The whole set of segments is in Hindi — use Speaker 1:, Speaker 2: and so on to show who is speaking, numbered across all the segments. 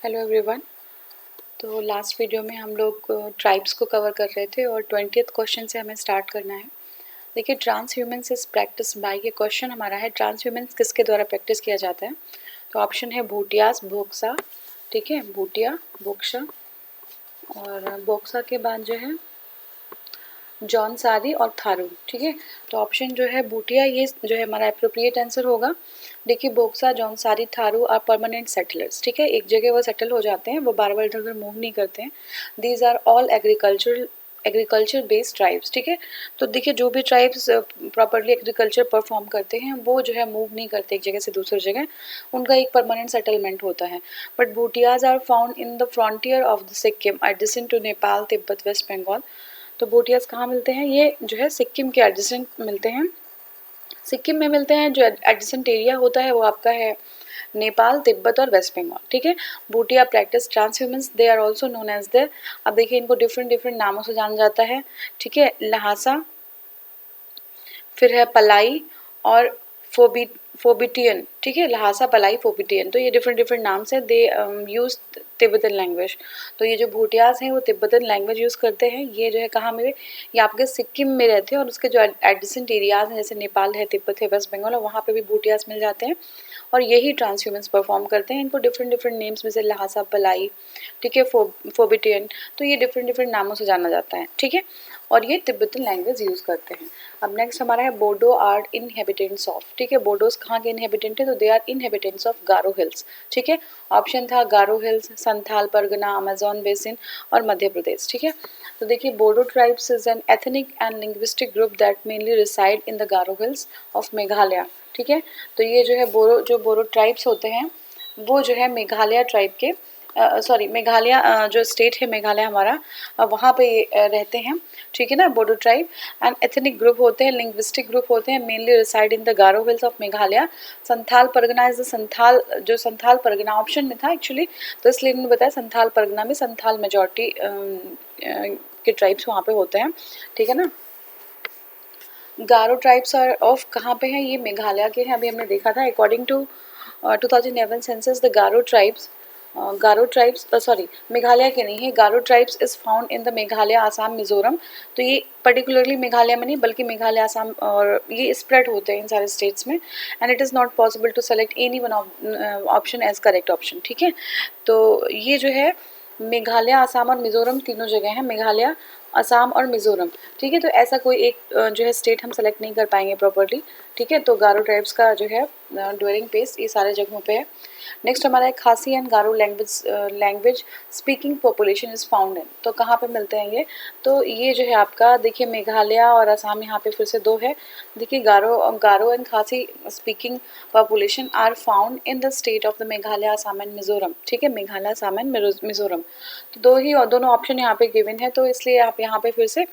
Speaker 1: Hello everyone. तो लास्ट वीडियो में हम लोग ट्राइब्स को कवर कर रहे थे और 20th क्वेश्चन से हमें स्टार्ट करना है। देखिए, transhumance is practice by, ये क्वेश्चन हमारा है ट्रांस ह्यूमन्स किसके द्वारा प्रैक्टिस किया जाता है। तो ऑप्शन है भूटियास, बोक्सा, ठीक है, भूटिया, बोक्सा, और बोक्सा के बाद जो है जौनसारी और थारू, ठीक है। तो ऑप्शन जो है भूटिया, ये जो है हमारा अप्रोप्रिएट आंसर होगा। देखिए, Boksa, Jaunsari, Tharu are permanent settlers, ठीक है, एक जगह वो सेटल हो जाते हैं, वो बार बार इधर उधर मूव नहीं करते हैं। These are all agriculture based tribes, ठीक है। तो देखिए, जो भी ट्राइब्स प्रॉपरली एग्रीकल्चर परफॉर्म करते हैं वो जो है मूव नहीं करते एक जगह से दूसरी जगह, उनका एक परमानेंट सेटलमेंट होता है। But Bhutias are found in the frontier of the Sikkim adjacent to Nepal, Tibet, west Bengal. तो भूटियाज कहाँ मिलते हैं? ये जो है सिक्किम के एडजेसेंट मिलते हैं, सिक्किम में मिलते हैं। जो एडजेसेंट एरिया होता है वो आपका है नेपाल, तिब्बत और वेस्ट बंगाल, ठीक है। Bhutia practice transhumance, they are also known as the, अब देखिए इनको डिफरेंट डिफरेंट नामों से जाना जाता है, ठीक है। लहासा, फिर है पलाई और फोबिटियन, ठीक है, लहासा, पलाई, फोबिटियन। तो ये डिफरेंट डिफरेंट नाम से दे यूज तिब्बतन लैंग्वेज। तो ये जो भूटियाज हैं वो तिब्बतन लैंग्वेज यूज़ करते हैं। ये जो है कहाँ में, ये आपके सिक्किम में रहते हैं और उसके जो एडजेसेंट एरियाज हैं जैसे नेपाल है, तिब्बत है, वेस्ट बंगाल, और वहाँ पे भी भूटियाज मिल जाते हैं और यही ट्रांस ह्यूमन्स परफॉर्म करते हैं। इनको डिफरेंट डिफरेंट नेम्स में से लहासा, पलाई, ठीक है, फोबिटियन, तो ये डिफरेंट डिफरेंट नामों से जाना जाता है, ठीक है। और ये तिब्बतन लैंग्वेज यूज़ करते हैं। अब नेक्स्ट हमारा है बोडो आर इनहेबिटेंट्स ऑफ, ठीक है। बोडोज कहाँ के इनहेबिटेंट है? तो they are inhabitants of Garo hills, ठीक है। ऑप्शन था Garo hills, Santhal Pargana, Amazon basin और मध्य प्रदेश, ठीक है। तो देखिए, Bodo tribes is an ethnic and linguistic group that mainly reside in the Garo hills of Meghalaya, ठीक है। तो ये जो है बोरो ट्राइब्स होते हैं वो जो है मेघालय ट्राइब के, सॉरी, मेघालय जो स्टेट है मेघालय हमारा, वहाँ पे रहते हैं, ठीक है ना, Bodo tribe. And ethnic group होते हैं, लिंग्विस्टिक ग्रुप होते हैं, mainly reside in the Garo hills of Meghalaya. Santhal Pargana is the Santhal, जो संथाल परगना ऑप्शन में था एक्चुअली, तो इसलिए इन्होंने बताया संथाल परगना में संथाल मेजॉरिटी के ट्राइब्स वहाँ पे होते हैं, ठीक है ना। गारो ट्राइब्स आर ऑफ कहाँ पे हैं? ये मेघालय के हैं, अभी हमने देखा था। According to 2011 census the Garo tribes sorry, Meghalaya के नहीं है, Garo tribes is found in the Meghalaya, Assam, Mizoram. तो ये पर्टिकुलरली मेघालय में नहीं बल्कि मेघालय, आसाम, और ये स्प्रेड होते हैं इन सारे स्टेट्स में। And it is not possible to select any one option as correct option, ठीक है। तो ये जो है मेघालय, आसाम और मिजोरम तीनों जगह हैं, मेघालय, असम और मिजोरम, ठीक है। तो ऐसा कोई एक जो है स्टेट हम सेलेक्ट नहीं कर पाएंगे प्रॉपर्ली, ठीक है। तो गारो ट्राइब्स का जो है ड्वेलिंग प्लेस ये सारे जगहों पे है। नेक्स्ट हमारा है खासी and Garo language speaking population is found इन, तो कहाँ पे मिलते हैं ये? तो ये जो है आपका देखिए मेघालय और असम, यहाँ पे फिर से दो है। देखिए, Garo and Khasi speaking population are found in the state of the Meghalaya, Assam and Mizoram, ठीक है, मेघालय, असम एंड मिजोरम। तो दोनों ऑप्शन यहाँ पे गिवन है, तो इसलिए आप यहाँ पे फिर से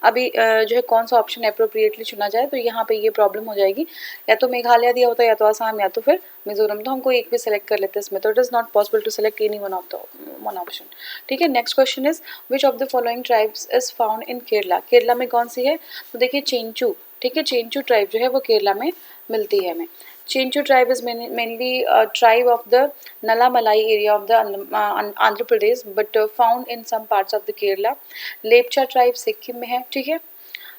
Speaker 1: अभी जो है कौन सा ऑप्शन अप्रोप्रिएटली चुना जाए, तो यहाँ पे ये प्रॉब्लम हो जाएगी, या तो मेघालय दिया होता है, या तो आसाम, या तो फिर मिजोरम, तो हमको एक भी सेलेक्ट कर लेते हैं इसमें। तो it is not possible to select any one option, ठीक है। Next question is which of the following tribes is found in Kerala, Kerala में कौन सी है? तो देखिए चेंचू, ठीक है, चेंचू ट्राइब जो है वो केरला में मिलती है हमें। Chenchu tribe is mainly a tribe of the Nala Malai area of the Andhra Pradesh, but found in some parts of the Kerala. Lepcha tribe Sikkim में है, ठीक है।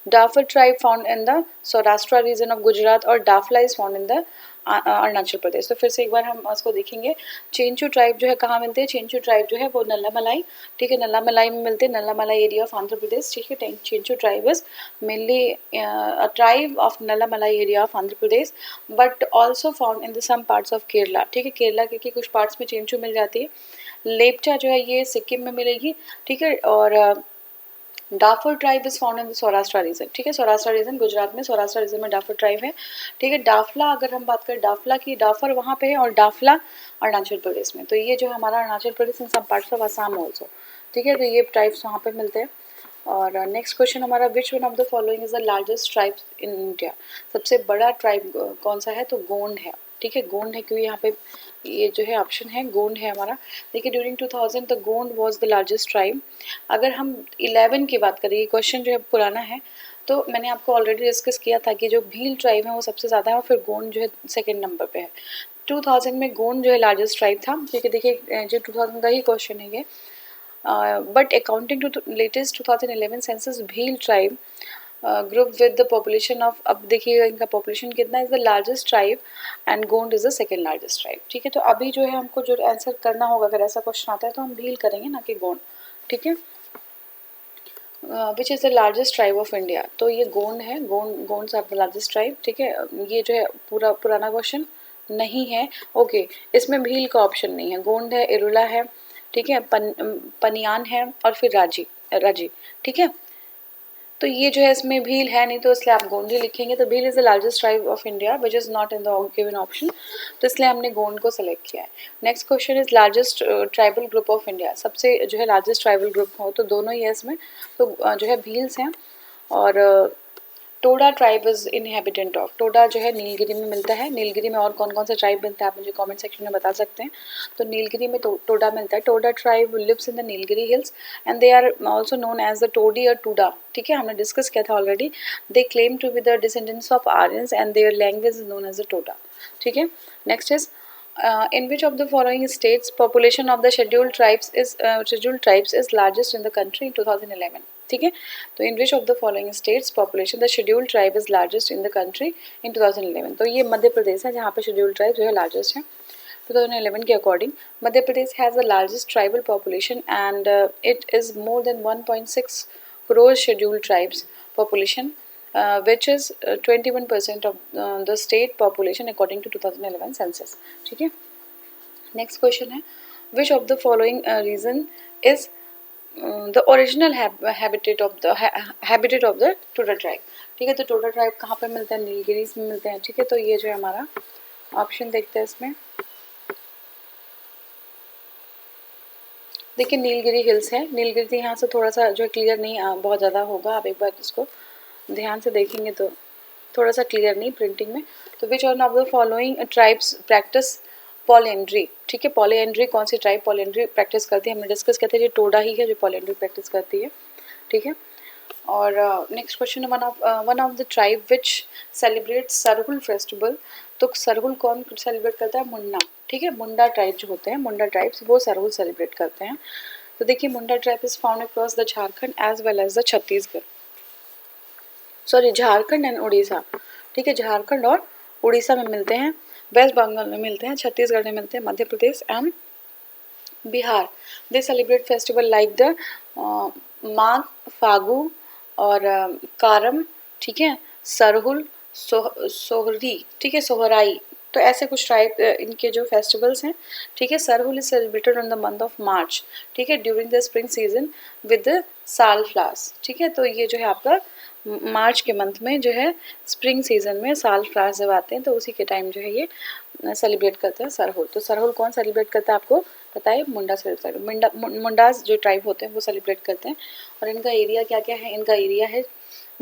Speaker 1: Darfur tribe found in the Saurashtra region of Gujarat और Dafla is found in the Arunachal Pradesh. तो फिर से एक बार हम उसको देखेंगे। चेंचू ट्राइब जो है कहाँ मिलते हैं? चेंचू ट्राइब जो है वो नल्ला मलाई, ठीक है, नल्ला मलाई में मिलते हैं, नल्ला मलाई एरिया ऑफ आंध्र प्रदेश, ठीक है। Chenchu tribe is mainly a tribe of Nalla Malai area of Andhra Pradesh, but also found in the some parts of Kerala, ठीक है, केरला के कुछ पार्ट्स में चेंचू मिल जाती है। लेप्चा जो है ये सिक्किम में मिलेगी, ठीक है। और Dafer tribe is found in the Saurashtra region, ठीक है, सौराष्ट्र रीजन गुजरात में, सौराष्ट्र रीजन में डाफर ट्राइब है, ठीक है। डाफला, अगर हम बात करें डाफला की, डाफर वहाँ पे है और डाफला अरुणाचल प्रदेश में। तो ये जो हमारा अरुणाचल प्रदेश इन सब पार्ट्स ऑफ आसाम ऑल्सो, ठीक है। तो ये ट्राइब्स वहाँ पे मिलते हैं। और नेक्स्ट क्वेश्चन हमारा, विच one of the following is the largest tribe in India, सबसे बड़ा ट्राइब कौन सा है? तो गोंड है, ठीक है, गोंड है, क्योंकि यहाँ पे ये जो है ऑप्शन है गोंड है हमारा। देखिए, during 2000 the Gond was the largest tribe. अगर हम 11 की बात करें, ये क्वेश्चन जो है पुराना है, तो मैंने आपको ऑलरेडी डिस्कस किया था कि जो भील ट्राइब है वो सबसे ज़्यादा है और फिर गोंड जो है सेकेंड नंबर पे है। 2000 में गोंड जो है लार्जेस्ट ट्राइब था, क्योंकि देखिए जो 2000 का ही क्वेश्चन है ये. But according to latest 2011 census Bhil tribe group with the population of, अब देखिए इनका पॉपुलेशन कितना है, is the largest tribe and Gond is the second largest tribe. ठीक है, तो अभी जो है हमको जो आंसर करना होगा, अगर ऐसा क्वेश्चन आता है तो हम भील करेंगे ना कि गोंड. ठीक है, which is the largest tribe of India. तो ये गोंड है, Gonds are the largest tribe. ठीक है, ये जो है पुराना क्वेश्चन नहीं है. ओके, इसमें भील का ऑप्शन नहीं है. गोंड है, इरुला है, ठीक है, पनियान है और फिर राजी. ठीक है, तो ये जो है इसमें भील है नहीं, तो इसलिए आप गोंड ही लिखेंगे. तो Bhil is the largest tribe of India which is not in the given option, तो इसलिए हमने गोंड को सेलेक्ट किया है. Next question is largest tribal group of India. सबसे जो है लार्जेस्ट ट्राइबल ग्रुप हो तो दोनों ही है इसमें, तो जो है भील्स हैं. और Toda tribe is inhabitant of, Toda जो है नीलगिरी में मिलता है. नीलगिरी में और कौन कौन से ट्राइब मिलता है आप मुझे कमेंट सेक्शन में बता सकते हैं. तो नीलगिरी में टोडा मिलता है. Toda tribe lives in the Nilgiri hills and they are also known as the Todi और टूडा. ठीक है, हमने डिस्कस किया था already. They claim to be the descendants of Aryans and their language is known as the Toda. ठीक है, next is in which of the following states population of the scheduled tribes is largest in the country in 2011. ठीक है, तो in which of the following states population the scheduled tribe is largest in the country in 2011. तो ये मध्य प्रदेश है जहाँ पे scheduled tribe जो है largest है 2011 के according. Madhya Pradesh has the largest tribal population and it is more than 1.6 crore scheduled tribes population. Which is 21% of the state population according to 2011 census. ठीक है, नेक्स्ट क्वेश्चन है which of the following reason is the original habitat of the Toda tribe. ठीक है, तो टोडा ट्राइब कहाँ पे मिलता है, नीलगिरीज में मिलते हैं. ठीक है, तो ये जो है हमारा ऑप्शन देखते हैं इसमें. देखिए नीलगिरी हिल्स है. नीलगिरी यहाँ से थोड़ा सा जो क्लियर नहीं बहुत ज़्यादा होगा, आप एक बार इसको ध्यान से देखेंगे तो थोड़ा सा क्लियर नहीं प्रिंटिंग में. तो which one of the following tribes practice polyandry. ठीक है, पॉलिएंड्री कौन सी ट्राइब पॉलिएंड्री प्रैक्टिस करती है, हमने डिस्कस किया था ये टोडा ही है जो पॉलिएंड्री प्रैक्टिस करती है. ठीक है, और next question one of the tribe which celebrate Sarhul festival. तो सरहुल कौन सेलिब्रेट करता है, मुंडा. ठीक है, मुंडा ट्राइब जो होते हैं, मुंडा ट्राइब्स वो सरहुल सेलिब्रेट करते हैं. तो देखिए Munda tribe is found across the Jharkhand as well as the Chhattisgarh, sorry Jharkhand and Orissa. ठीक है, झारखंड और उड़ीसा में मिलते हैं, वेस्ट बंगाल में मिलते हैं, छत्तीसगढ़ में मिलते हैं, Madhya Pradesh and Bihar. They celebrate festival like the Magh Phagu और कारम. ठीक है, सरहुल, सोहरी. ठीक है, सोहराई. तो ऐसे कुछ ट्राइब इनके जो फेस्टिवल्स हैं. ठीक है, Sarhul is celebrated on the month of March. ठीक है, during the spring season with the साल फ्लावर्स. ठीक है, तो ये जो है आपका मार्च के मंथ में जो है स्प्रिंग सीजन में साल फ्लावर्स जब आते हैं तो उसी के टाइम जो है ये सेलिब्रेट करते हैं सरहुल. तो सरहुल कौन सेलिब्रेट करता है आपको पता है, मुंडा सेलिब्रेट, मुंडास जो ट्राइब होते हैं वो सेलिब्रेट करते हैं. और इनका एरिया क्या क्या है, इनका एरिया है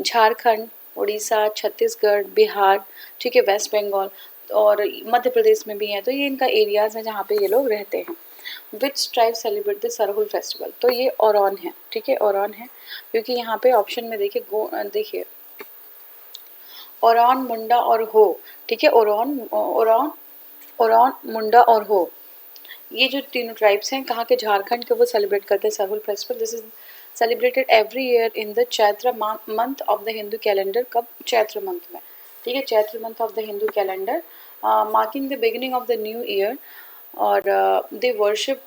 Speaker 1: झारखंड, उड़ीसा, छत्तीसगढ़, बिहार. ठीक है, वेस्ट बंगाल और मध्य प्रदेश में भी है. तो ये इनका एरियाज हैं जहाँ पे ये लोग रहते हैं. Which tribe celebrate the Sarhul festival. तो ये ओरान है. ठीक है, ओरान है, क्योंकि यहाँ पे ऑप्शन में देखिए ओरान, मुंडा और हो. ठीक है, ओरान, मुंडा और हो, ये जो तीनों ट्राइब्स हैं कहाँ के, झारखंड के, वो सेलिब्रेट करते हैं Sarhul festival. This is celebrated every year in the Chaitra month of the Hindu calendar. कब, चैत्र मंथ में. ठीक है, Chaitra month of the Hindu calendar, marking the beginning of the new year. और दे वर्शिप,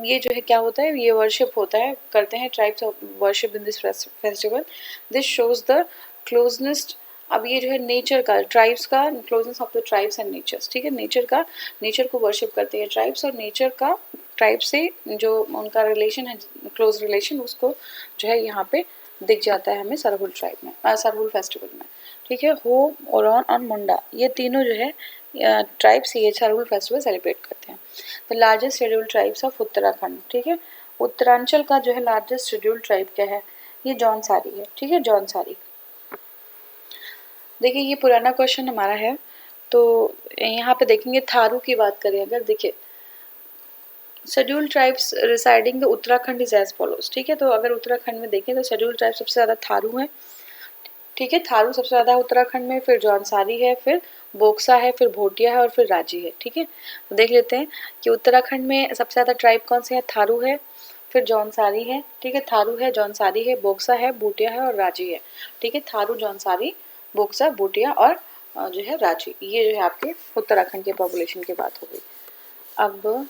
Speaker 1: ये जो है क्या होता है, ये वर्शिप होता है, करते हैं tribes of worship in this festival. This shows the closeness. अब ये जो है नेचर का, ट्राइब्स का closeness of the tribes and natures. ठीक है, नेचर को वर्शिप करते हैं ट्राइब्स, और नेचर का ट्राइब से जो उनका रिलेशन है, क्लोज रिलेशन, उसको जो है यहाँ पे दिख जाता है हमें सरहुल ट्राइब में, सरहुल फेस्टिवल में. ठीक है, हो, ओरान और मुंडा, ये तीनों जो है ट्राइब्स ये सरहुल फेस्टिवल सेलिब्रेट करते हैं. The largest scheduled tribes of Uttarakhand. ठीक है, उत्तरांचल का जो है लार्जेस्ट शेड्यूल्ड ट्राइब क्या है, ये जौनसारी है. ठीक है, जौनसारी. देखिए ये पुराना क्वेश्चन हमारा है, तो यहाँ पे देखेंगे थारू की बात करें अगर, देखिए scheduled tribes residing the Uttarakhand is as follows. ठीक है, तो अगर उत्तराखंड में देखें तो शेड्यूल्ड ट्राइब सबसे ज़्यादा थारू है. ठीक है, थारू सबसे ज़्यादा उत्तराखंड में, फिर जौनसारी है, फिर बोक्सा है, फिर भोटिया है और फिर राजी है। ठीक है, तो देख लेते हैं कि उत्तराखंड में सबसे ज़्यादा ट्राइब कौन से है। थारू है, फिर जौनसारी है। ठीक है, थारू है, जौनसारी है, बोक्सा है, भूटिया है और राजी है। ठीक है, थारू, जौनसारी, बोक्सा, भूटिया और जो है राजी, ये जो है आपके उत्तराखंड के पॉपुलेशन की बात हो गई। अब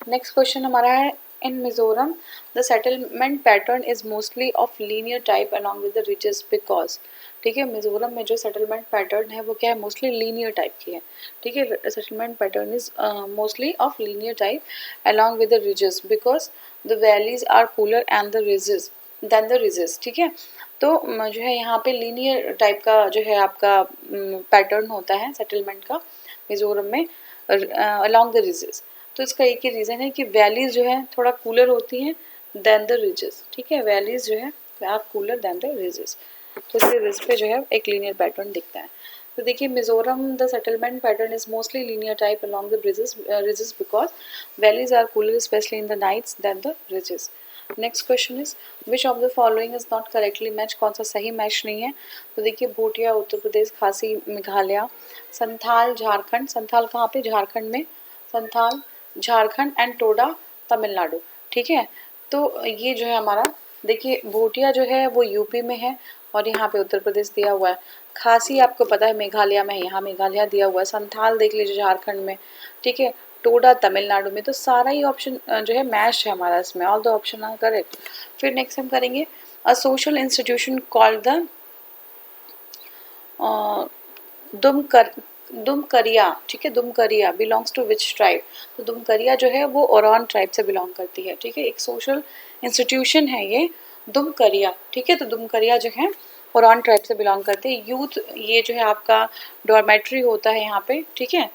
Speaker 1: नेक्स्ट क्वेश्चन हमारा है, in Mizoram the settlement pattern is mostly of linear type along with the ridges because. ठीक है, मिजोरम में जो सेटलमेंट पैटर्न है वो क्या है, मोस्टली लीनियर टाइप की है। ठीक है, settlement pattern is mostly of linear type along with the ridges because the valleys are cooler and the ridges than the ridges. ठीक है, तो जो है यहाँ पे लीनियर टाइप का जो है आपका पैटर्न होता है सेटलमेंट का मिजोरम में अलॉन्ग द रिजेस। तो इसका एक ही रीज़न है कि वैलीज जो है थोड़ा कूलर होती हैं देन द रिजेस। ठीक है, वैलीज जो है are cooler than the ridges, तो इसके रिज पे जो है एक लीनियर पैटर्न दिखता है। तो देखिए, Mizoram the settlement pattern is mostly linear type along the ridges because valleys are cooler specially in the nights than the ridges. Next question is which of the following is not correctly match, कौन सा सही मैच नहीं है। तो देखिए, भूटिया उत्तर प्रदेश, खासी मेघालय, संथाल झारखंड, संथाल कहाँ पे, झारखंड में, संथाल झारखंड एंड टोडा तमिलनाडु। ठीक है, तो ये जो है हमारा, देखिए भूटिया जो है वो यूपी में है और यहाँ पे उत्तर प्रदेश दिया हुआ है। खासी आपको पता है मेघालय में है, यहाँ मेघालय दिया हुआ है। संथाल देख लीजिए झारखंड में। ठीक है, टोडा तमिलनाडु में। तो सारा ही ऑप्शन जो है मैच है हमारा इसमें, all the option are correct. फिर नेक्स्ट हम करेंगे, a social institution called the Dumkar Dumkaria. ठीक है, Dumkaria belongs to which tribe. तो दुमकरिया जो है वो ओरान ट्राइब से बिलोंग करती है। ठीक है, एक सोशल इंस्टीट्यूशन है ये दुमकरिया। ठीक है, तो दुमकरिया जो है ओरान ट्राइब से बिलोंग करते हैं। यूथ ये जो है आपका डॉर्मेट्री होता है यहाँ पे। ठीक है,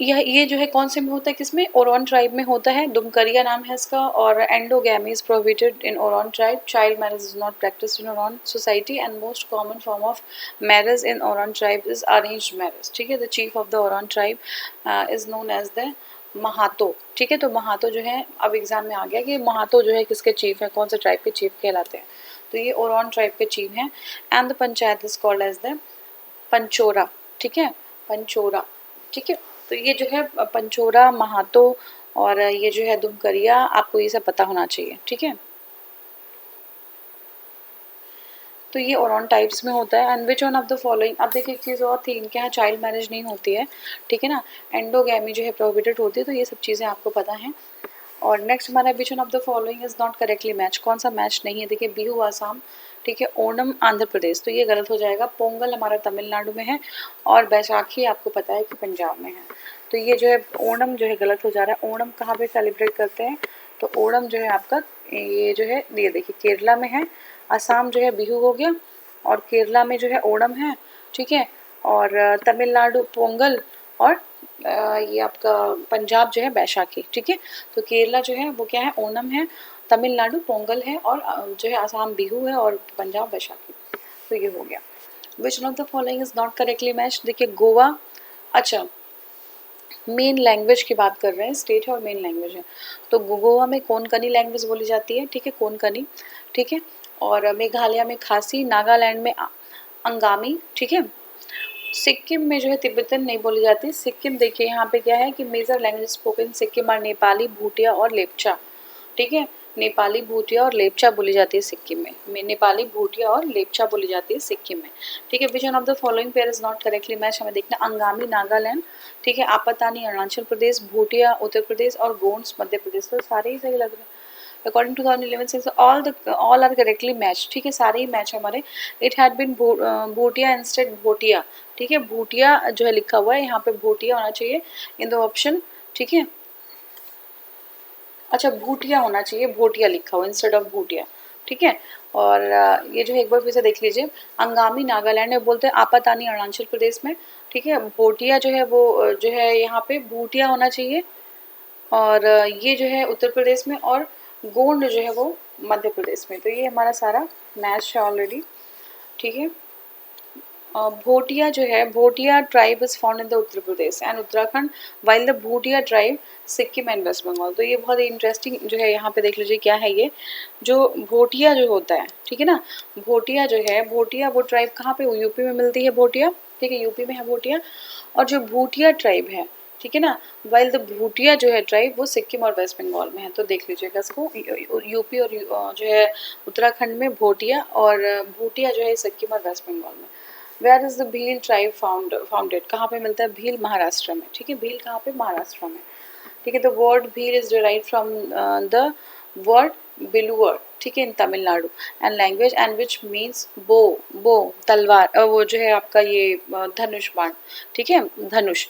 Speaker 1: ये जो है कौन से में होता है, किसमें, ओरान ट्राइब में होता है। दुमकरिया नाम है इसका। और endogamy is prohibited in Oraon tribe, child marriage is not practised in Oraon society and most common form of marriage in Oraon tribe is arranged marriage. ठीक है, the chief of the Oraon tribe is known as the Mahato. ठीक है, तो महातो जो है, अब एग्जाम में आ गया कि महातो जो है किसके चीफ है, कौन से ट्राइब के चीफ कहलाते हैं। तो ये ओरान ट्राइब के चीफ हैं। And the panchayat is called as the Panchora. ठीक है, पंचोरा। ठीक है, तो ये जो है पंचोरा, महातो और ये जो है दुमकरिया, आपको ये सब पता होना चाहिए। ठीक है, तो ये ओरान टाइप्स में होता है। And which one of the following, अब देखिए एक चीज़ और थी, इनके यहाँ चाइल्ड मैरिज नहीं होती है। ठीक है ना, एंडोगैमी जो है प्रोहिबिटेड होती है। तो ये सब चीज़ें आपको पता हैं। और नेक्स्ट हमारा, विच one of the following is not correctly match, कौन सा मैच नहीं है। देखिए, बिहू आसाम। ठीक है, ओणम आंध्र प्रदेश, तो ये गलत हो जाएगा। पोंगल हमारा तमिलनाडु में है और बैसाखी आपको पता है कि पंजाब में है। तो ये जो है ओणम जो है गलत हो जा रहा है। ओणम कहाँ पे सेलिब्रेट करते हैं, तो ओणम जो है आपका ये जो है, ये देखिए केरला में है। असम जो है बिहू हो गया और केरला में जो है ओणम है। ठीक है, और तमिलनाडु पोंगल और ये आपका पंजाब जो है बैसाखी। ठीक है, तो केरला जो है वो क्या है, ओणम है, तमिलनाडु पोंगल है और जो है आसाम बिहू है और पंजाब बैसाखी। तो ये हो गया। विच one of the following is not correctly match, देखिए गोवा। अच्छा, मेन लैंग्वेज की बात कर रहे हैं, स्टेट है और मेन लैंग्वेज है। तो गोवा में कोंकणी लैंग्वेज बोली जाती है। ठीक है, कोंकणी। ठीक है, और मेघालय में खासी, नागालैंड में अंगामी। ठीक है, सिक्किम में जो है तिब्बतन नहीं बोली जाती। सिक्किम देखिए यहाँ पे क्या है कि मेजर लैंग्वेज स्पोकन सिक्किम और नेपाली, भूटिया और लेपचा। ठीक है, नेपाली, भूटिया और लेपचा बोली जाती है सिक्किम में। नेपाली, भूटिया और लेपचा बोली जाती है सिक्किम में। ठीक है, which one of the following pair is not correctly match, हमें देखना, अंगामी नागालैंड। ठीक है, आपतानी अरुणाचल प्रदेश, भूटिया उत्तर प्रदेश और गोंड्स मध्य प्रदेश। तो सारे ही सही लग रहे हैं। According to 2011 census all are correctly match. ठीक है, सारे ही मैच हमारे। It had been Bhutia instead Bhotia. ठीक है, भूटिया जो है लिखा हुआ है यहाँ पे, भूटिया होना चाहिए इन द ऑप्शन। ठीक है, अच्छा भूटिया होना चाहिए, भोटिया लिखा हुआ इंस्टेड ऑफ भूटिया। ठीक है, और ये जो है एक बार फिर से देख लीजिए, अंगामी नागालैंड में बोलते हैं, आपातानी अरुणाचल प्रदेश में। ठीक है, भोटिया जो है वो जो है यहाँ पे भूटिया होना चाहिए और ये जो है उत्तर प्रदेश में और गोंड जो है वो मध्य प्रदेश में। तो ये हमारा सारा मैच है ऑलरेडी। ठीक है, भोटिया जो है, Bhotia tribe is found in the Uttar Pradesh and Uttarakhand, while the Bhutia tribe Sikkim and West Bengal. तो ये बहुत ही इंटरेस्टिंग जो है, यहाँ पे देख लीजिए क्या है ये जो भोटिया जो होता है, ठीक है ना, भोटिया जो है, भोटिया वो ट्राइब कहाँ पे, यूपी में मिलती है भोटिया, ठीक है, यूपी में है भोटिया। और जो भूटिया ट्राइब है, ठीक है ना, वाइल द भूटिया जो है ट्राइब वो सिक्किम और वेस्ट बंगाल में है। तो देख लीजिएगा इसको, यूपी और जो है उत्तराखंड में भोटिया, और भूटिया जो है सिक्किम और वेस्ट बंगाल में। Where is the Bhil tribe founded, कहाँ पे मिलता है भील, महाराष्ट्र में, ठीक है, भील कहाँ पे, महाराष्ट्र में, ठीक है। The word Bhil is derive from the word Biluar, ठीक है, in Tamil Nadu and language and which means bow, bow तलवार, वो जो है आपका ये धनुष बाण, ठीक है, धनुष।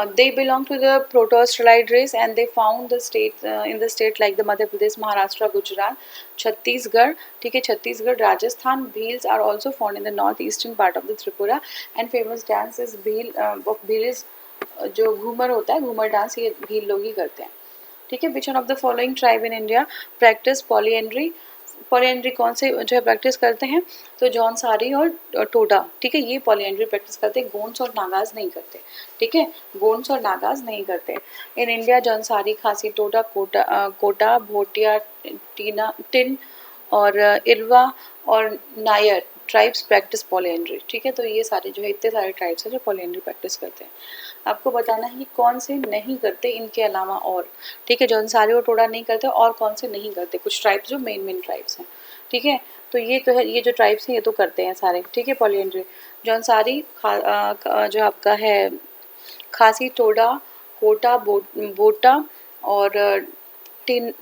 Speaker 1: They belong to the Proto-Australid race and they found the state in the state like the Madhya Pradesh, Maharashtra, Gujarat, Chhattisgarh, ठीक है, Chhattisgarh, Rajasthan. Bheels are also found in the northeastern part of the Tripura and famous dance is Bheel of Bheel is जो घूमर होता है, घूमर डांस ये भील लोग ही करते हैं, ठीक है। Which one of the following tribe in India practice polyandry, polyandry कौन से जो है प्रैक्टिस करते हैं, तो जौनसारी और टोडा, ठीक है, ये पॉलीएंड्री प्रैक्टिस करते हैं, गोंड्स और नागाज नहीं करते, ठीक है, गोंड्स और नागाज नहीं करते। इन इंडिया जौनसारी, खासी, टोडा, कोटा, भोटिया, टीना, टिन और इरवा और नायर ट्राइब्स प्रैक्टिस पॉलीएंड्री, ठीक है। तो ये सारे जो है इतने सारे ट्राइब्स हैं जो पॉलीएंड्री प्रैक्टिस करते हैं। आपको बताना है कि कौन से नहीं करते इनके अलावा और, ठीक है, जौनसारी और टोडा नहीं करते और कौन से नहीं करते, कुछ ट्राइब्स जो मेन ट्राइब्स हैं, ठीक है। तो ये तो है, ये जो ट्राइब्स हैं ये तो करते हैं सारे, ठीक है, पॉलीएंड्री। जौनसारी जो आपका है खासी, टोडा, कोटा, बोटा और टिन,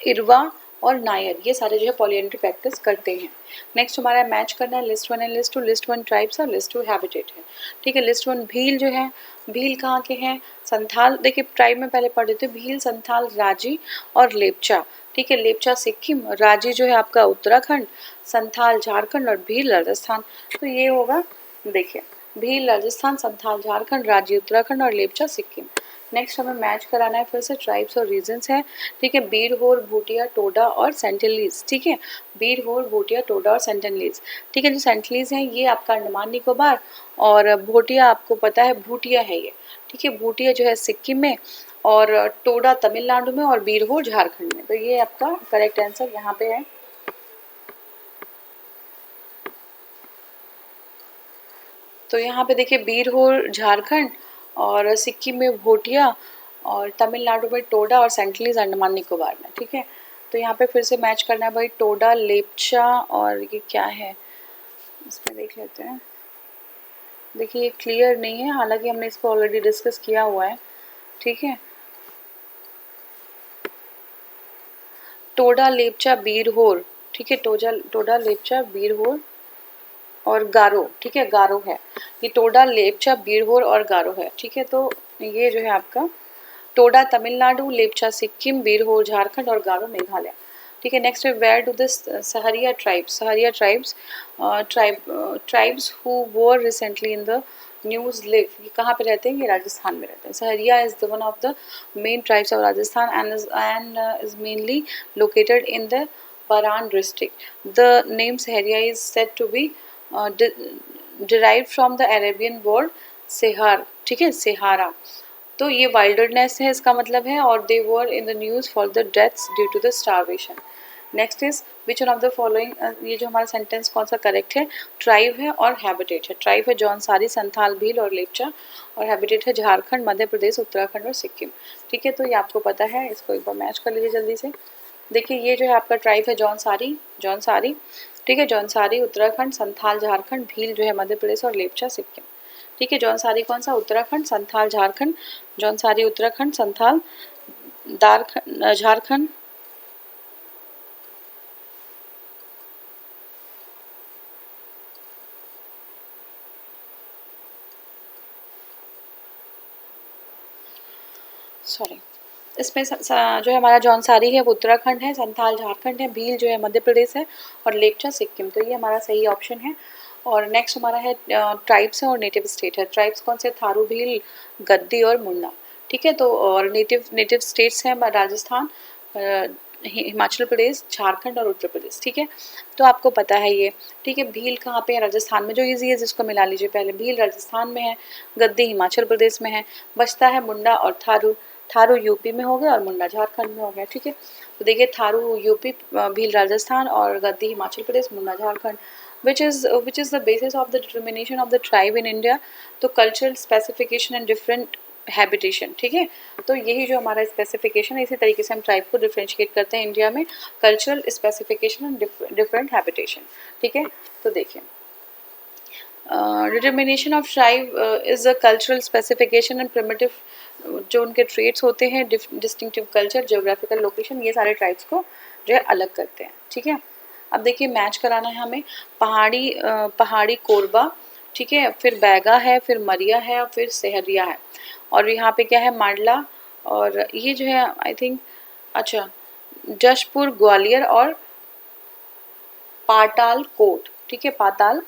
Speaker 1: इरवा और नायर, ये सारे जो है पॉलीएंड्री प्रैक्टिस करते हैं। नेक्स्ट हमारा मैच करना है list one and list two. List one tribes और लिस्ट टू हैबिटेट है, ठीक है। लिस्ट वन भील जो है, भील कहाँ के हैं, संथाल, देखिए ट्राइब में पहले पढ़ देते, भील, संथाल, राजी और लेपचा, ठीक है, लेपचा सिक्किम, राजी जो है आपका उत्तराखंड, संथाल झारखंड और भील राजस्थान। तो ये होगा, देखिए भील राजस्थान, संथाल झारखंड, राजी उत्तराखंड और लेपचा सिक्किम। नेक्स्ट हमें मैच कराना है फिर से ट्राइब्स और रीजन्स है, ठीक है, बीरहोर, भूटिया, टोडा और सेंटिनलीज, ठीक है, बीरहोर, भूटिया, टोडा और सेंटिनलीज, ठीक है। जो सेंटिनलीज हैं ये आपका अंडमान निकोबार, और भूटिया आपको पता है भूटिया है ये, ठीक है, भूटिया जो है सिक्किम में, और टोडा तमिलनाडु में, और बीरहोर झारखंड में। तो ये आपका करेक्ट आंसर यहाँ पे है। तो यहाँ पे देखिए बीरहोर झारखंड, और सिक्किम में भोटिया, और तमिलनाडु में टोडा, और सेंटिनलीज अंडमान निकोबार में, ठीक है। तो यहाँ पे फिर से मैच करना है भाई, टोडा, लेपचा और ये क्या है, इसमें देख लेते हैं। देखिए ये क्लियर नहीं है, हालांकि हमने इसको ऑलरेडी डिस्कस किया हुआ है, ठीक है। टोडा, लेपचा, बीरहोर, ठीक है, टोडा, लेपचा, बीरहोर और गारो, ठीक है, गारो है ये, टोडा, लेपचा, बीरहोर और गारो है, ठीक है। तो ये जो है आपका टोडा तमिलनाडु, लेपचा सिक्किम, बीरहोर झारखंड और गारो मेघालय, ठीक है। नेक्स्ट है where do the Sahariya tribes, Sahariya tribes, tribes who were recently in the news live, ये कहाँ पे रहते हैं, ये राजस्थान में रहते हैं। Sahariya is the one of the main tribes of Rajasthan and is mainly located in the Baran district. The name Sahariya is said to be derived from the Arabian word sehar, ठीक है, सेहारा। तो ये वाइल्डरनेस है इसका मतलब है, और they were in the news for the deaths due to the starvation. Next is which one of the following, ये जो हमारा सेंटेंस कौन सा करेक्ट है, ट्राइब है और हैबिटेट है। ट्राइब है जौनसारी, संथाल, भील और लेपचा, और हैबिटेट है झारखंड, मध्य प्रदेश, उत्तराखंड और सिक्किम, ठीक है। तो ये आपको पता है, इसको एक बार मैच कर लीजिए जल्दी से। देखिए ये जो है आपका ट्राइब है जौनसारी, जौनसारी, ठीक है, जौनसारी उत्तराखंड, संथाल झारखंड, भील जो है मध्य प्रदेश और लेपचा सिक्किम, ठीक है। जौनसारी कौन सा, उत्तराखंड, संथाल झारखंड, जौनसारी उत्तराखंड, संथाल झारखंड, सॉरी, इसमें जो है हमारा जौनसारी है वो उत्तराखंड है, संथाल झारखंड है, भील जो है मध्य प्रदेश है और लेपचा सिक्किम। तो ये हमारा सही ऑप्शन है। और नेक्स्ट हमारा है ट्राइब्स है और नेटिव स्टेट है। ट्राइब्स कौन से, थारू, भील, गद्दी और मुंडा, ठीक है। तो और नेटिव स्टेट्स हैं राजस्थान, हिमाचल प्रदेश, झारखंड और उत्तर प्रदेश, ठीक है। तो आपको पता है ये, ठीक है। भील कहाँ पे है? राजस्थान में, जो इजी है जिसको मिला लीजिए पहले। भील राजस्थान में है, गद्दी हिमाचल प्रदेश में है, बचता है मुंडा और थारू। थारू यूपी में हो गया और मुंडा झारखंड में हो गया, ठीक है। तो देखिए थारू यूपी, भील राजस्थान और गद्दी हिमाचल प्रदेश, मुंडा Jharkhand. which is the basis of the determination of the tribe in India। तो cultural specification and different habitation, ठीक है। तो यही जो हमारा स्पेसिफिकेशन है, इसी तरीके से हम ट्राइब को डिफ्रेंशिएट करते हैं इंडिया में, cultural specification and different habitation, ठीक है। तो देखिए determination of tribe is a cultural specification and primitive, जो उनके ट्रेट्स होते हैं, डिस्टिंक्टिव कल्चर, जियोग्राफिकल लोकेशन, ये सारे ट्राइब्स को जो है अलग करते हैं, ठीक है। अब देखिए मैच कराना है हमें, पहाड़ी कोरबा, ठीक है, फिर बैगा है, फिर मरिया है और फिर सहरिया है, और यहाँ पे क्या है? मांडला, और ये जो है आई थिंक, अच्छा, जशपुर, ग्वालियर और पाताल कोट, ठीक है, पाताल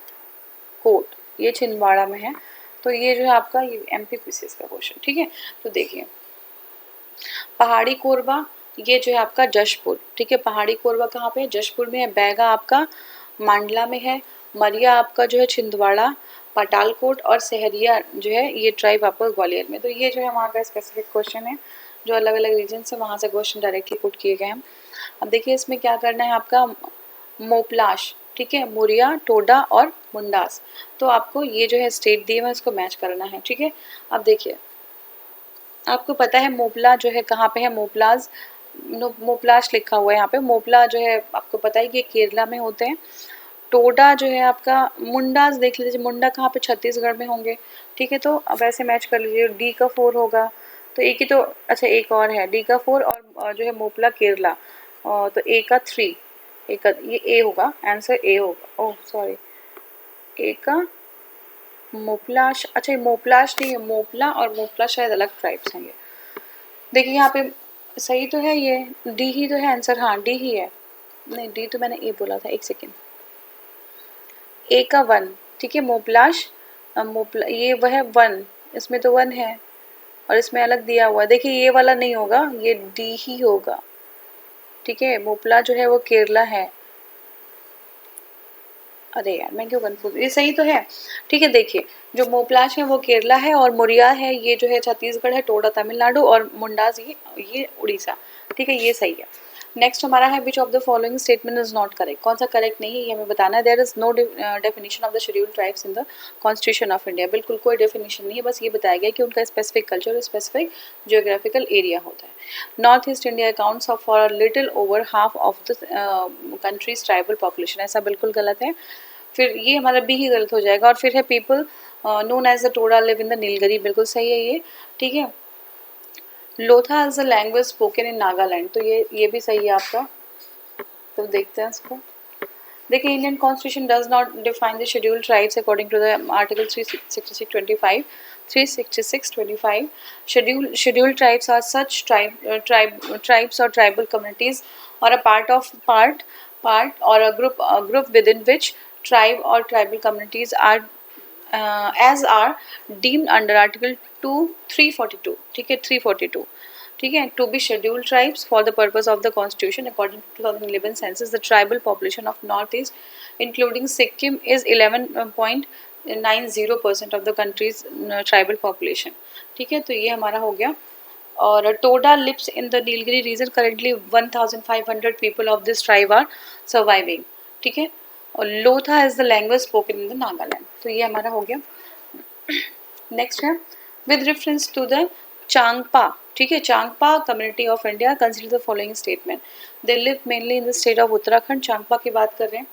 Speaker 1: कोट, ये छिंदवाड़ा में है। तो ये जो है आपका ये MPPCS का क्वेश्चन, ठीक है। तो देखिए पहाड़ी कोरबा, ये जो है आपका जशपुर, ठीक है। पहाड़ी कोरबा कहाँ पे है? जशपुर में है। बैगा आपका मांडला में है, मरिया आपका जो है छिंदवाड़ा, पटालकोट और सहरिया जो है ये ट्राइब आपका ग्वालियर में। तो ये जो है वहाँ का स्पेसिफिक क्वेश्चन है, जो अलग अलग रीजन से वहाँ से क्वेश्चन डायरेक्टली पुट किए गए हैं। अब देखिए इसमें क्या करना है आपका, मोपलाश, ठीक है, मुरिया, टोडा और मुंडास। तो आपको ये जो है स्टेट दिए हुए इसको मैच करना है, ठीक है। अब देखिए आपको पता है मोपला जो है कहाँ पे है? मोपलाश लिखा हुआ है यहाँ पे। मोपला जो है आपको पता है कि केरला में होते हैं। टोडा जो है आपका, मुंडास देख लीजिए, मुंडा कहाँ पे? छत्तीसगढ़ में होंगे, ठीक है। तो अब ऐसे मैच कर लीजिए, D का 4 होगा, तो एक ही तो, अच्छा एक और है, D का 4 और जो है मोपला केरला, तो A का 3, ये A होगा, आंसर A होगा। ओह सॉरी, A का मोपलाश, अच्छा ये मोपलाश नहीं है, मोपला और मोपला शायद अलग ट्राइब्स हैं ये। देखिए यहाँ पे सही तो है, ये D ही तो है आंसर, हाँ D ही है, नहीं D तो मैंने A बोला था, एक सेकेंड। A का 1, ठीक है, मोपलाश, मोपला ये वह है 1, इसमें तो 1 है और इसमें अलग दिया हुआ है। देखिए ये वाला नहीं होगा, ये D ही होगा, ठीक है। मोपला जो है वो केरला है, अरे यार मैं क्यों कंफ्यूज, ये सही तो है, ठीक है। देखिए जो मोपलाश है वो केरला है और मुरिया है ये जो है छत्तीसगढ़ है, टोडा तमिलनाडु और मुंडास ये उड़ीसा, ठीक है, ये सही है। नेक्स्ट हमारा है which of the following statement is not correct, कौन सा करेक्ट नहीं है ये हमें बताना है। There is no definition of the scheduled tribes in the constitution of India, बिल्कुल कोई डेफिनेशन नहीं है, बस ये बताया गया कि उनका स्पेसिफिक कल्चर और स्पेसिफिक जियोग्राफिकल एरिया होता है। North east India accounts for a little over half of the countries tribal population, ऐसा बिल्कुल गलत है। फिर ये हमारा बी ही गलत हो जाएगा। और फिर है people known as the Toda live in the Nilgiri, बिल्कुल सही है ये, ठीक है। Lotha is the language spoken in Nagaland, तो ये भी सही है आपका। तो देखते हैं इसको, देखिए Indian constitution does not define the scheduled tribes according to the article 366(25). 366(25). Scheduled tribes are such tribes or tribal communities or a part or a group within which tribe or tribal communities are as are deemed under article 342, ठीक है, 342, ठीक है, to be scheduled tribes for the purpose of the constitution according to 2011 census. The tribal population of northeast including Sikkim is 11.90% of the country's tribal population, ठीक है। तो ये हमारा हो गया। और Toda lives in the Nilgiri region, currently 1500 people of this tribe are surviving, ठीक है। और Lotha is the language spoken in the Nagaland, तो ये हमारा हो गया। नेक्स्ट है with reference to the Changpa, ठीक है, Changpa community of India consider the following statement. They live mainly in the state of Uttarakhand, Changpa की बात कर रहे हैं,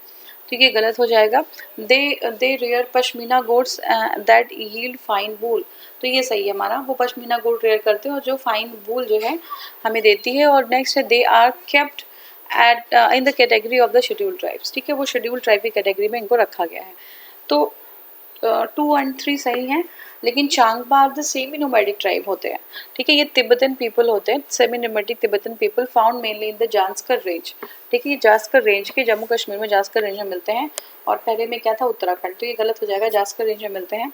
Speaker 1: ठीक है, गलत हो जाएगा। They rear pashmina goats that yield fine wool, तो ये सही है हमारा, वो पश्मीना गोट रेयर करते हैं और जो फाइन वूल जो है हमें देती है। और नेक्स्ट है they are kept at in the category of the scheduled tribes, ठीक है, वो शेड्यूल्ड ट्राइब की कैटेगरी में इनको रखा गया है। तो 2 और 3 सही हैं, लेकिन Changpa are the semi nomadic tribe होते हैं, ठीक है, ये तिब्बतन पीपल होते हैं, semi nomadic Tibetan people found mainly in the Zanskar range, ठीक है, ये जास्कर रेंज के जम्मू कश्मीर में जास्कर रेंज में मिलते हैं। और पहले में क्या था? उत्तराखंड, तो ये गलत हो जाएगा, जास्कर रेंज में मिलते हैं।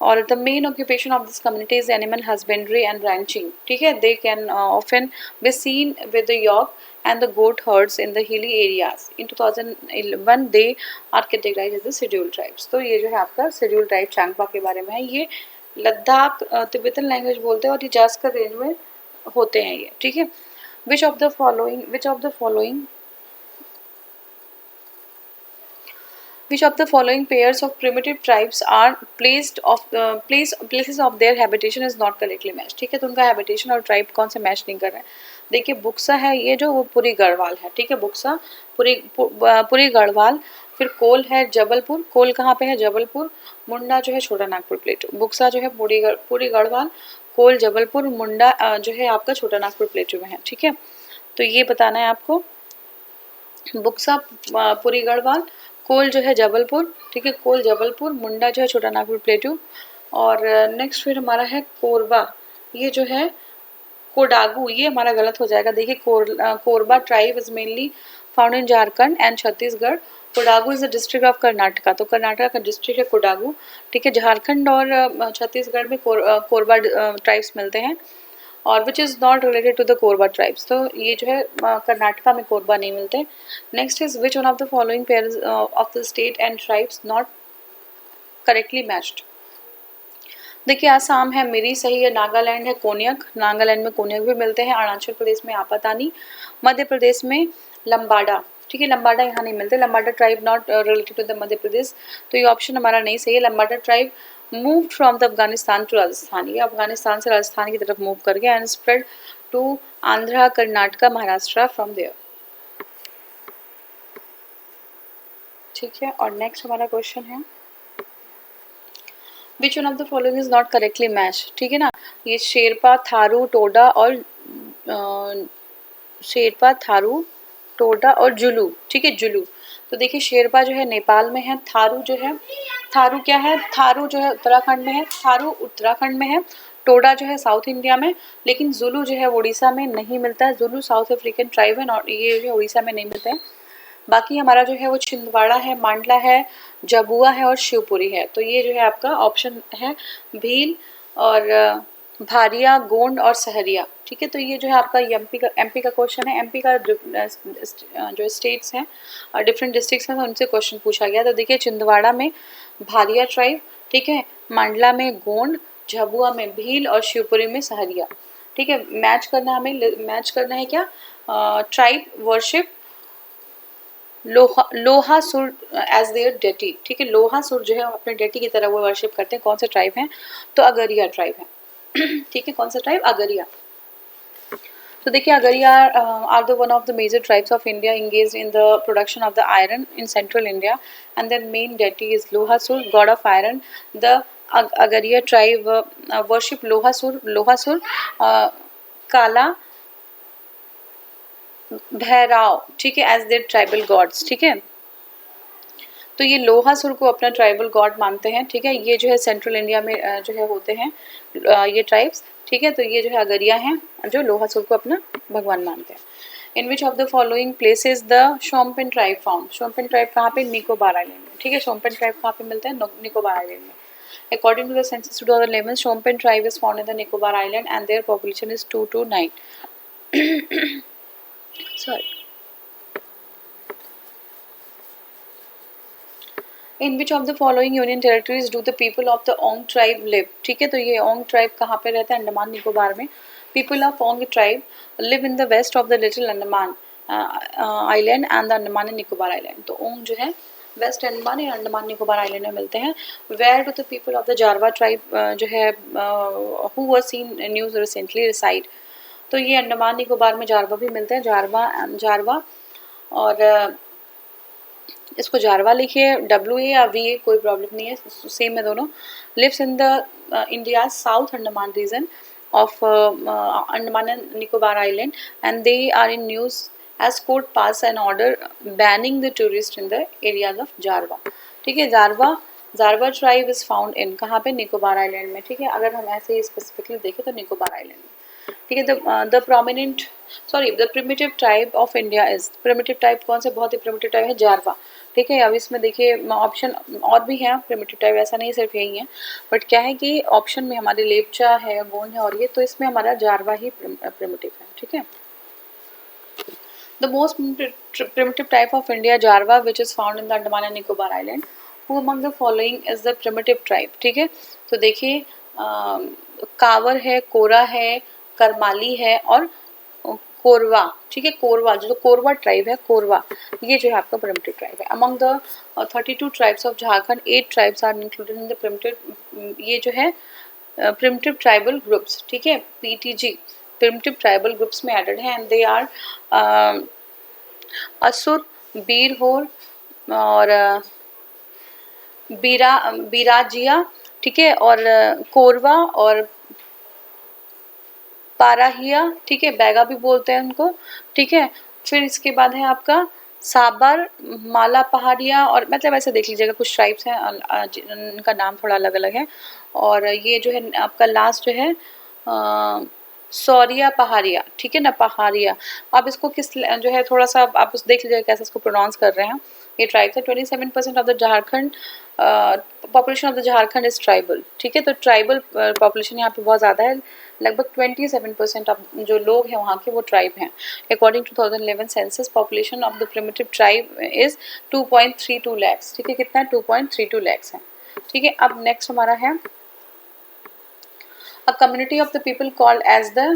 Speaker 1: और the main occupation of this community is animal husbandry and ranching, ठीक है. They can often be seen with the yak and the goat herds in the hilly areas. In 2011 they are categorized as the scheduled tribes. तो ये जो है आपका scheduled tribe चांगपा के बारे में है. ये लद्दाख तिब्बतन लैंग्वेज बोलते हैं और ये जास्कर रेंज में होते हैं ये, ठीक है. Which of the following pairs of primitive tribes are places of their habitation is not correctly matched, ठीक है. तो उनका habitation और tribe कौन से मैच नहीं कर रहे हैं. देखिए बुक्सा है ये जो, वो पुरी गढ़वाल है, ठीक है. बुक्सा पुरी गढ़वाल. फिर कोल है जबलपुर. कोल कहाँ पे है? जबलपुर. मुंडा जो है छोटा नागपुर प्लेटू. बुक्सा जो है पुरी गढ़वाल. कोल जबलपुर. मुंडा जो है आपका छोटा नागपुर प्लेटू में है, ठीक है. तो ये बताना है आपको. बुक्सा पुरी गढ़वाल, कोल जो है जबलपुर, ठीक है. कोल जबलपुर. मुंडा जो है छोटा नागपुर प्लेटू. और नेक्स्ट फिर हमारा है कोरबा. ये जो है कोडागू, ये हमारा गलत हो जाएगा. देखिए Korba tribe is mainly found in Jharkhand and Chhattisgarh. Kodagu is the district of Karnataka. तो कर्नाटका का डिस्ट्रिक्ट है कोडागू, ठीक है. झारखंड और छत्तीसगढ़ में कोरबा ट्राइब्स मिलते हैं, और which is not related to the Korba tribes. तो ये जो है कर्नाटका में कोरबा नहीं मिलते. Next is which one of the following pairs of the state and tribes not correctly matched. देखिए आसाम है मिरी, सही है. नागालैंड है कोन्यक. नागालैंड में कोन्यक भी मिलते हैं. अरुणाचल प्रदेश में आपातानी. मध्य प्रदेश में लंबाडा, ठीक है. लंबाडा यहाँ नहीं मिलते. Lambada tribe not related to the Madhya Pradesh. तो ये ऑप्शन हमारा नहीं सही है. Lambada tribe moved from the Afghanistan to Rajasthan. ये अफगानिस्तान से राजस्थान की तरफ मूव कर गया and spread to Andhra, Karnataka, Maharashtra from there, ठीक है. और नेक्स्ट हमारा क्वेश्चन है which one of the following is not correctly match, ठीक है ना. ये शेरपा, थारू, टोडा और शेरपा, थारू, टोडा और जुलू, ठीक है. जुलू. तो देखिए शेरपा जो है नेपाल में है. थारू जो है, थारू क्या है? थारू जो है उत्तराखंड में है. थारू उत्तराखंड में है. टोडा जो है साउथ इंडिया में. लेकिन जुलू जो है उड़ीसा में नहीं मिलता है. जुलू साउथ अफ्रीकन ट्राइब है और ये जो उड़ीसा में नहीं मिलते हैं. बाकी हमारा जो है वो छिंदवाड़ा है, मांडला है, जबुआ है और शिवपुरी है. तो ये जो है आपका ऑप्शन है भील और भारिया, गोंड और सहरिया, ठीक है. तो ये जो है आपका एमपी का क्वेश्चन है. एमपी का जो स्टेट्स हैं और डिफरेंट डिस्ट्रिक्ट्स हैं, तो उनसे क्वेश्चन पूछा गया. तो देखिए छिंदवाड़ा में भारिया ट्राइब, ठीक है. मांडला में गोंड, झबुआ में भील और शिवपुरी में सहरिया, ठीक है. मैच करना है क्या? Tribe worship Lohasur as their deity, ठीक है. लोहासुर जो है अपने डेटी की तरह वो वर्शिप करते हैं. कौन से ट्राइब हैं? तो अगरिया ट्राइब है, ठीक है. कौन सा ट्राइब? अगरिया. तो देखिए Agaria are the one of the major tribes of India engaged in the production of the iron in central India, and their main deity is Lohasur, god of iron. The Agaria tribe worship Lohasur, काला भैरव, ठीक है, एज देयर ट्राइबल गॉड्स, ठीक है. तो ये लोहासुर को अपना ट्राइबल गॉड मानते हैं, ठीक है. ये जो है सेंट्रल इंडिया में जो है होते हैं ये ट्राइब्स, ठीक है. तो ये जो है अगरिया हैं जो लोहासुर को अपना भगवान मानते हैं. In which of the following places the Shompen tribe found. Shompen tribe कहाँ पे? निकोबार आइलैंड में, ठीक है. शोम्पेन ट्राइब कहाँ पे मिलते हैं? निकोबार आइलैंड में. According to the census 2011, Shompen tribe is found in the Nicobar Island and their population is 229. Sorry. In which of the following union territories do the people of the Ong tribe live? ठीक है. तो ये Ong tribe कहाँ पे रहते हैं? अंडमान निकोबार में. People of Ong tribe live in the west of the Little Andaman Island and the Andaman and Nicobar Island. तो Ong जो है वेस्ट अंडमान या अंडमान निकोबार आइलैंड में मिलते हैं. Where do the people of the Jarawa tribe जो है who was seen news recently reside. तो ये अंडमान निकोबार में जारवा भी मिलते हैं. जारवा और इसको जारवा लिखिए, WA या VA कोई प्रॉब्लम नहीं है, सेम है दोनों. Lives in the India south Andaman region of Andaman and Nicobar island and they are in news as court pass an order banning the tourist in the areas of Jarwa, ठीक है. जारवा ट्राइब इज फाउंड इन कहाँ पे? निकोबार आइलैंड में, ठीक है. अगर हम ऐसे ही स्पेसिफिकली देखें तो निकोबार आइलैंड में, ठीक है। The prominent sorry the primitive tribe of India is, primitive type कौन से, बहुत ही प्रिमिटिव टाइप है जारवा। ठीक है, अब इसमें देखिए ऑप्शन और भी हैं प्रिमिटिव टाइप, ऐसा नहीं सिर्फ यही है, बट क्या है कि ऑप्शन में हमारे लेपचा है, गोंड है, और ये तो इसमें हमारा जारवा ही प्रिमिटिव है। ठीक है, the most primitive type of India Jarva, which is found in the Andaman and Nicobar Island. Who among the following is the primitive tribe? ठीक है, तो देखिए कावर है, कोरा है, करमाली है और कोरवा। ठीक है, कोरवा जो कोरवा ट्राइब है, कोरवा ये जो है आपका प्रिमिटिव ट्राइब है। Among the 32 tribes of Jharkhand 8 tribes are included in the primitive, ये जो है प्रिमिटिव ट्राइबल ग्रुप्स। ठीक है, PTG प्रिमिटिव ट्राइबल ग्रुप्स में एडेड है, and they are Asur, Birhor और बीराजिया। ठीक है, और कोरवा और पाराहिया। ठीक है, बैगा भी बोलते हैं उनको। ठीक है, फिर इसके बाद है आपका साबर, माला पहाड़िया, और मतलब ऐसे देख लीजिएगा कुछ ट्राइब्स हैं, उनका नाम थोड़ा अलग अलग है। और ये जो है आपका लास्ट जो है सौरिया पहाड़िया। ठीक है ना, पहाड़िया। अब इसको किस जो है थोड़ा सा आप उस देख लीजिएगा कैसे इसको प्रोनाउंस कर रहे हैं। ये ट्राइब्स है। 27% of the Jharkhand population of the Jharkhand is tribal. ठीक है, तो ट्राइबल पॉपुलेशन यहाँ पे बहुत ज़्यादा है, लगभग 27% ऑफ जो लोग हैं वहाँ के वो ट्राइब हैं। According to 2011 census population of the primitive tribe is 2.32 lakhs. ठीक है, कितना है, 2.32 लैक्स है। ठीक है, अब नेक्स्ट हमारा है a community of the people called as the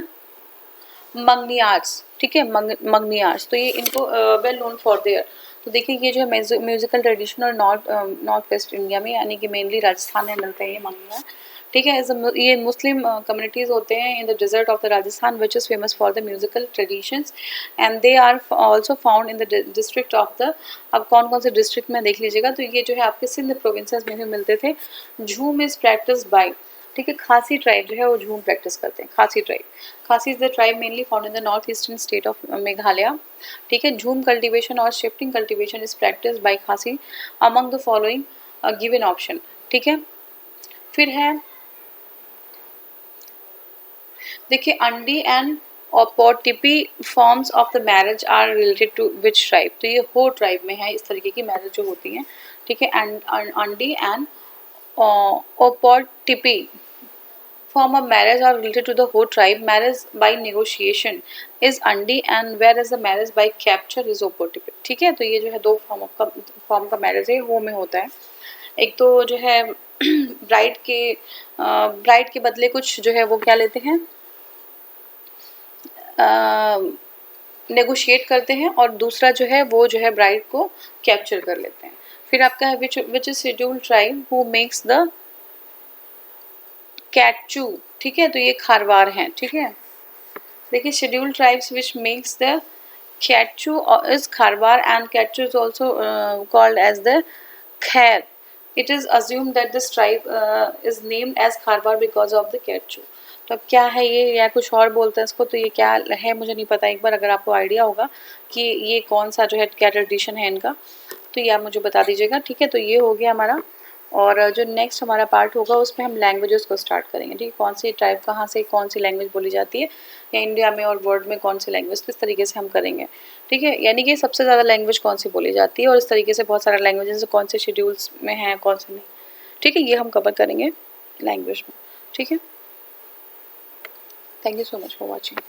Speaker 1: Manganiyars. ठीक है, मंगनियार्स, तो ये इनको वेल नोन फॉर देयर, तो देखिए ये जो है म्यूजिकल ट्रेडिशन और नॉर्थ वेस्ट इंडिया में, यानी कि मेनली राजस्थान में मिलते हैं ये मंगनियार। ठीक है, ये मुस्लिम कम्युनिटीज़ होते हैं in the desert of the Rajasthan which is famous for the musical traditions, and they are also found in the district of the, अब कौन कौन से डिस्ट्रिक्ट में देख लीजिएगा, तो ये जो है आपके सिंध प्रोविंसेस में भी मिलते थे। झूम इज प्रैक्टिस बाई, ठीक है, खासी ट्राइब जो है वो झूम प्रैक्टिस करते हैं, Khasi tribe. Khasi is the tribe mainly found in the north eastern state of Meghalaya. ठीक है, झूम कल्टीवेशन और shifting cultivation is practice by Khasi among the following given option. ठीक है, फिर है देखिए Andi and Opotipi forms of the marriage are related to which tribe, तो ये हो ट्राइब में है इस तरीके की मैरिज जो होती हैं। ठीक है, एंड अंडी and ओपोटिपी form of marriage are related to the Ho tribe. Marriage by negotiation is Andi and whereas the marriage by capture is Opotipet। ठीक है, तो ये जो है दो फॉर्म का मैरिज है हो में होता है। एक तो जो है ब्राइड के बदले कुछ जो है वो क्या लेते हैं, नेगोशिएट करते हैं, और दूसरा जो है वो जो है ब्राइड को कैप्चर कर लेते हैं। फिर आपका है which is scheduled tribe who makes the catechu. ठीक है, तो ये खारवार हैं। ठीक है, देखिए scheduled tribes which makes the catechu is Kharwar and catechu is also called as the khair. It is assumed that this tribe is named as Kharwar because of the catechu. तो अब क्या है ये, या कुछ और बोलते हैं इसको, तो ये क्या है मुझे नहीं पता, एक बार अगर आपको आइडिया होगा कि ये कौन सा जो है क्या ट्रेडिशन है इनका, तो ये आप मुझे बता दीजिएगा। ठीक है, तो ये हो गया हमारा, और जो नेक्स्ट हमारा पार्ट होगा उसमें हम लैंग्वेजेस को स्टार्ट करेंगे। ठीक है, कौन सी ट्राइब कहाँ से कौन सी लैंग्वेज बोली जाती है, या इंडिया में और वर्ल्ड में कौन सी लैंग्वेज, किस तरीके से हम करेंगे। ठीक है, यानी कि सबसे ज़्यादा लैंग्वेज कौन सी बोली जाती है, और इस तरीके से बहुत सारे लैंग्वेजेस कौन से शेड्यूल्स में हैं कौन से नहीं। ठीक है, ये हम कवर करेंगे लैंग्वेज में। ठीक है, thank you so much for watching.